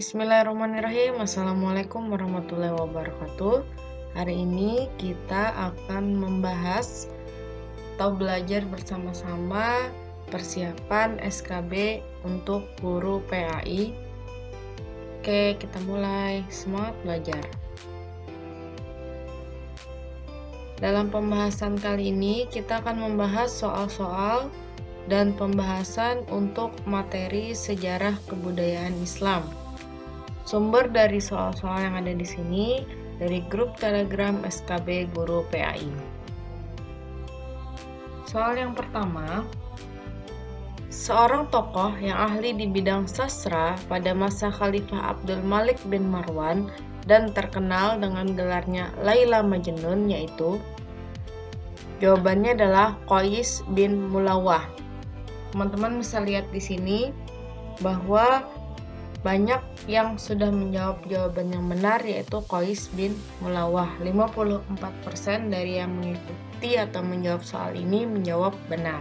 Bismillahirrahmanirrahim. Assalamualaikum warahmatullahi wabarakatuh. Hari ini kita akan membahas atau belajar bersama-sama persiapan SKB untuk guru PAI. Oke, kita mulai. Semangat belajar. Dalam pembahasan kali ini kita akan membahas soal-soal dan pembahasan untuk materi sejarah kebudayaan Islam. Sumber dari soal-soal yang ada di sini dari grup Telegram SKB Guru PAI. Soal yang pertama, seorang tokoh yang ahli di bidang sastra pada masa Khalifah Abdul Malik bin Marwan dan terkenal dengan gelarnya Laila Majnun, yaitu jawabannya adalah Qais bin Mulawah. Teman-teman bisa lihat di sini bahwa banyak yang sudah menjawab jawaban yang benar, yaitu Qais bin Mulawah. 54% dari yang mengikuti atau menjawab soal ini menjawab benar.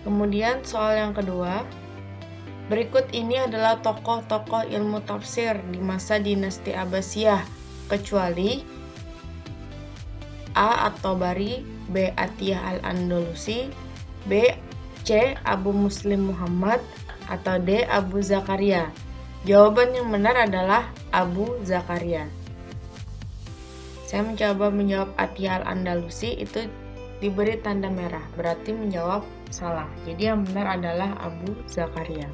Kemudian soal yang kedua, berikut ini adalah tokoh-tokoh ilmu tafsir di masa dinasti Abbasiyah, kecuali A. At-Tabari, B. Atiyah Al-Andalusi, B. C. Abu Muslim Muhammad, atau D. Abu Zakaria. Jawaban yang benar adalah Abu Zakaria. Saya mencoba menjawab Atiyah Al-Andalusi, itu diberi tanda merah, berarti menjawab salah. Jadi yang benar adalah Abu Zakaria.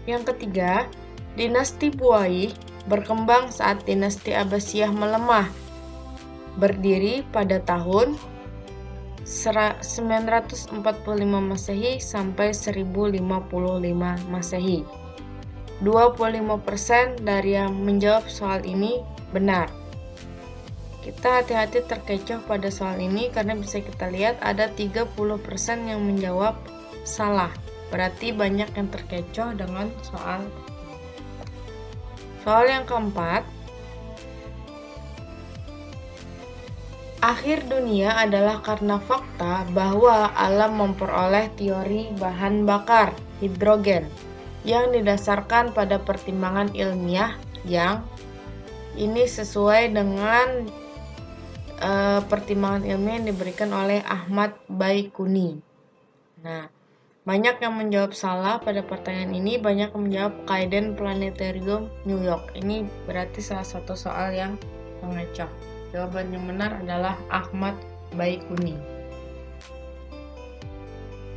Yang ketiga, dinasti Buai berkembang saat dinasti Abbasiyah melemah, berdiri pada tahun 945 Masehi sampai 1055 Masehi. 25% dari yang menjawab soal ini benar. Kita hati-hati terkecoh pada soal ini karena bisa kita lihat ada 30% yang menjawab salah. Berarti banyak yang terkecoh dengan soal. Soal yang keempat, akhir dunia adalah karena fakta bahwa alam memperoleh teori bahan bakar hidrogen yang didasarkan pada pertimbangan ilmiah yang ini sesuai dengan pertimbangan ilmiah yang diberikan oleh Ahmad Baikuni. Nah, banyak yang menjawab salah pada pertanyaan ini, banyak yang menjawab Kaiden Planetarium New York. Ini berarti salah satu soal yang mengecoh. Jawaban yang benar adalah Ahmad Baikuni.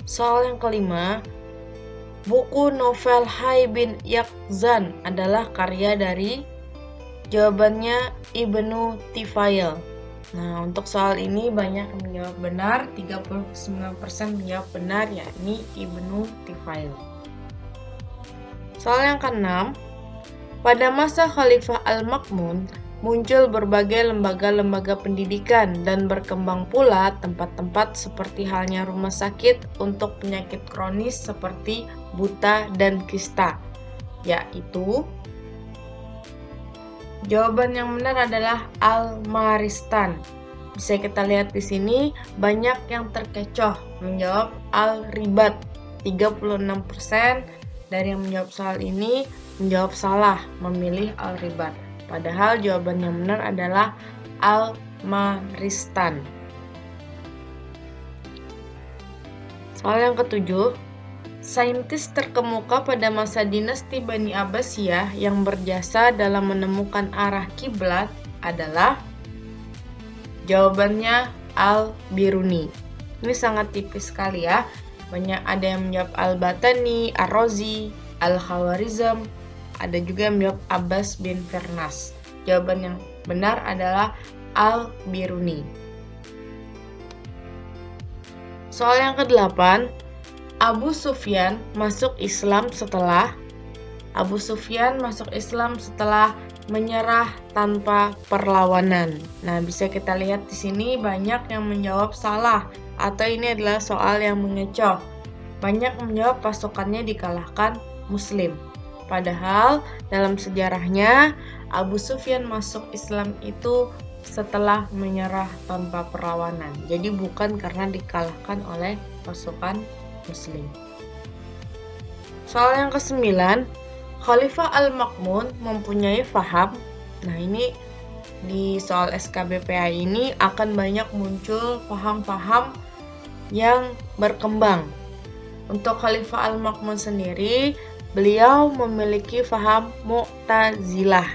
Soal yang kelima, buku novel Hai bin Yaqzan adalah karya dari, jawabannya Ibnu Tifail. Nah, untuk soal ini banyak yang menjawab benar, 39% menjawab benar, yakni Ibnu Tifail. Soal yang keenam, pada masa Khalifah Al-Ma'mun muncul berbagai lembaga-lembaga pendidikan dan berkembang pula tempat-tempat seperti halnya rumah sakit untuk penyakit kronis seperti buta dan kista, yaitu jawaban yang benar adalah Al-Maristan. Bisa kita lihat di sini banyak yang terkecoh menjawab Al-Ribat. 36% dari yang menjawab soal ini menjawab salah, memilih Al-Ribat. Padahal jawaban yang benar adalah Al-Maristan. Soal yang ketujuh, saintis terkemuka pada masa dinasti Bani Abbasiyah yang berjasa dalam menemukan arah kiblat adalah, jawabannya Al-Biruni. Ini sangat tipis sekali ya. Banyak ada yang menjawab Al-Batani, Ar-Razi, Al-Khawarizm, ada juga yang menjawab Abbas bin Firnas. Jawaban yang benar adalah Al-Biruni. Soal yang ke-8, Abu Sufyan masuk Islam setelah menyerah tanpa perlawanan. Nah, bisa kita lihat di sini banyak yang menjawab salah atau ini adalah soal yang mengecoh. Banyak menjawab pasukannya dikalahkan Muslim. Padahal dalam sejarahnya Abu Sufyan masuk Islam itu setelah menyerah tanpa perlawanan. Jadi bukan karena dikalahkan oleh pasukan Muslim. Soal yang ke-9, Khalifah Al-Ma'mun mempunyai faham. Nah, ini di soal SKBPA ini akan banyak muncul faham-faham yang berkembang. Untuk Khalifah Al-Ma'mun sendiri, beliau memiliki faham Mu'tazilah.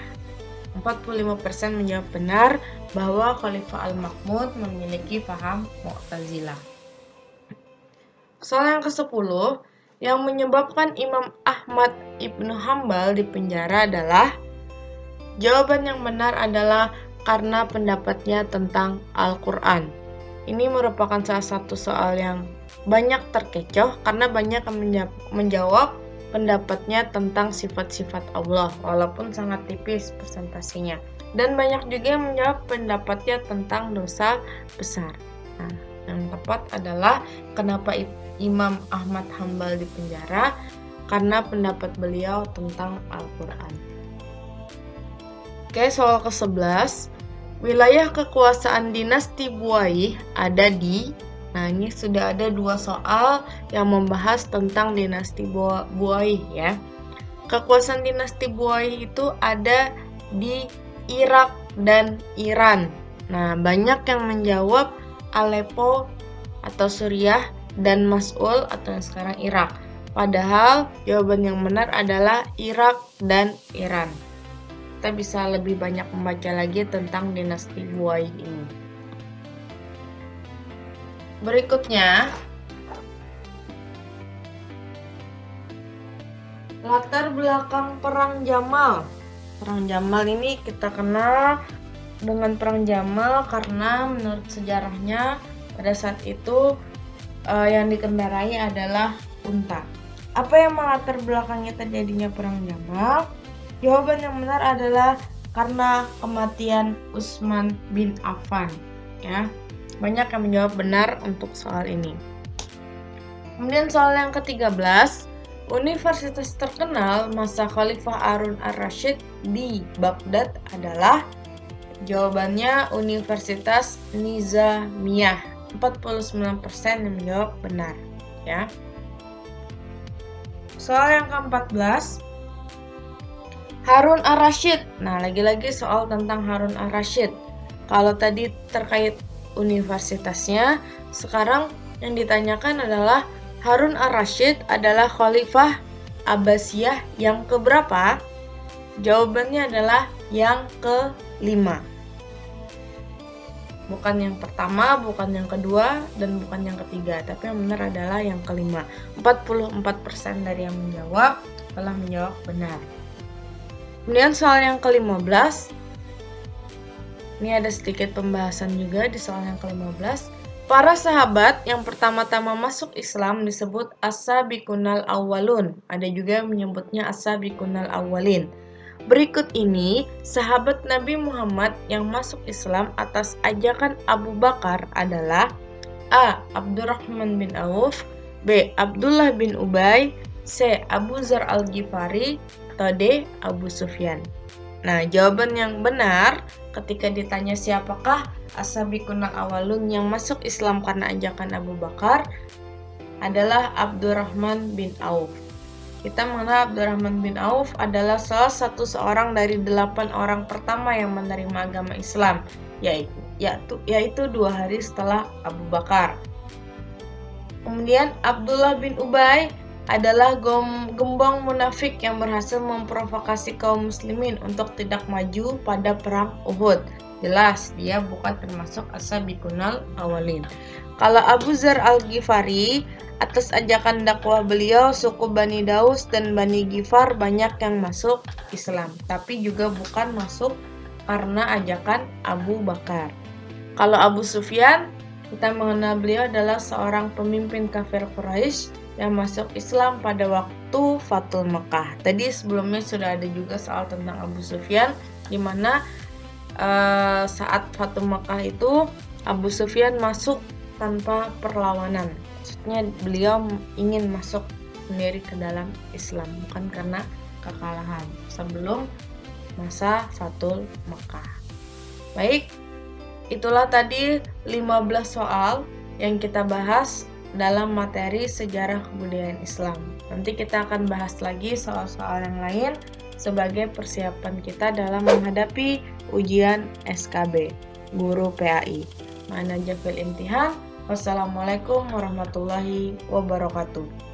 45% menjawab benar bahwa Khalifah Al-Ma'mun memiliki faham Mu'tazilah. Soal yang ke-10, yang menyebabkan Imam Ahmad Ibnu Hambal dipenjara adalah, jawaban yang benar adalah karena pendapatnya tentang Al-Quran. Ini merupakan salah satu soal yang banyak terkecoh karena banyak yang menjawab pendapatnya tentang sifat-sifat Allah, walaupun sangat tipis persentasenya. Dan banyak juga yang menjawab pendapatnya tentang dosa besar. Nah, yang tepat adalah kenapa Imam Ahmad Hambal dipenjara, karena pendapat beliau tentang Al-Quran. Oke, soal ke-11. Wilayah kekuasaan dinasti Buaih ada di... Nah, ini sudah ada 2 soal yang membahas tentang dinasti Buaih ya. Kekuasaan dinasti Buaih itu ada di Irak dan Iran. Nah, banyak yang menjawab Aleppo atau Suriah dan Mosul atau yang sekarang Irak. Padahal jawaban yang benar adalah Irak dan Iran. Kita bisa lebih banyak membaca lagi tentang dinasti Buaih ini. Berikutnya, latar belakang Perang Jamal. Perang Jamal ini kita kenal dengan Perang Jamal karena menurut sejarahnya pada saat itu yang dikendarai adalah unta. Apa yang melatar belakangnya terjadinya Perang Jamal? Jawaban yang benar adalah karena kematian Utsman bin Affan. Ya, banyak yang menjawab benar untuk soal ini. Kemudian soal yang ke-13, universitas terkenal masa Khalifah Harun ar-Rasyid di Baghdad adalah, jawabannya Universitas Nizamiyah. 49% yang menjawab benar ya. Soal yang ke-14, Harun ar-Rasyid. Nah, lagi-lagi soal tentang Harun ar-Rasyid. Kalau tadi terkait universitasnya, sekarang yang ditanyakan adalah Harun ar-Rasyid adalah Khalifah Abbasiyah yang keberapa? Jawabannya adalah yang ke-5. Bukan yang pertama, bukan yang kedua, dan bukan yang ketiga, tapi yang benar adalah yang ke-5. 44% dari yang menjawab telah menjawab benar. Kemudian soal yang ke-15, ini ada sedikit pembahasan juga di soal yang ke-15. Para sahabat yang pertama-tama masuk Islam disebut as-sabiqunal awwalun. Ada juga yang menyebutnya as-sabiqunal awwalin. Berikut ini sahabat Nabi Muhammad yang masuk Islam atas ajakan Abu Bakar adalah A. Abdurrahman bin Auf, B. Abdullah bin Ubay, C. Abu Dzar al-Ghifari, atau D. Abu Sufyan. Nah, jawaban yang benar ketika ditanya siapakah as-sabiqunal awwalun yang masuk Islam karena ajakan Abu Bakar adalah Abdurrahman bin Auf. Kita mengenal Abdurrahman bin Auf adalah salah satu seorang dari 8 orang pertama yang menerima agama Islam, yaitu 2 hari setelah Abu Bakar. Kemudian Abdullah bin Ubay adalah gembong munafik yang berhasil memprovokasi kaum muslimin untuk tidak maju pada perang Uhud. Jelas dia bukan termasuk as-sabiqunal awwalin. Kalau Abu Dzar al-Ghifari, atas ajakan dakwah beliau, suku Bani Daus dan Bani Ghifar banyak yang masuk Islam, tapi juga bukan masuk karena ajakan Abu Bakar. Kalau Abu Sufyan, kita mengenal beliau adalah seorang pemimpin kafir Quraisy yang masuk Islam pada waktu Fathul Mekah. Tadi sebelumnya sudah ada juga soal tentang Abu Sufyan, di mana saat Fathul Mekah itu Abu Sufyan masuk tanpa perlawanan. Maksudnya beliau ingin masuk sendiri ke dalam Islam, bukan karena kekalahan sebelum masa Fathul Mekah. Baik, itulah tadi 15 soal yang kita bahas dalam materi sejarah kebudayaan Islam. Nanti kita akan bahas lagi soal-soal yang lain sebagai persiapan kita dalam menghadapi ujian SKB, Guru PAI. Ma'ana jafil imtihan. Wassalamualaikum warahmatullahi wabarakatuh.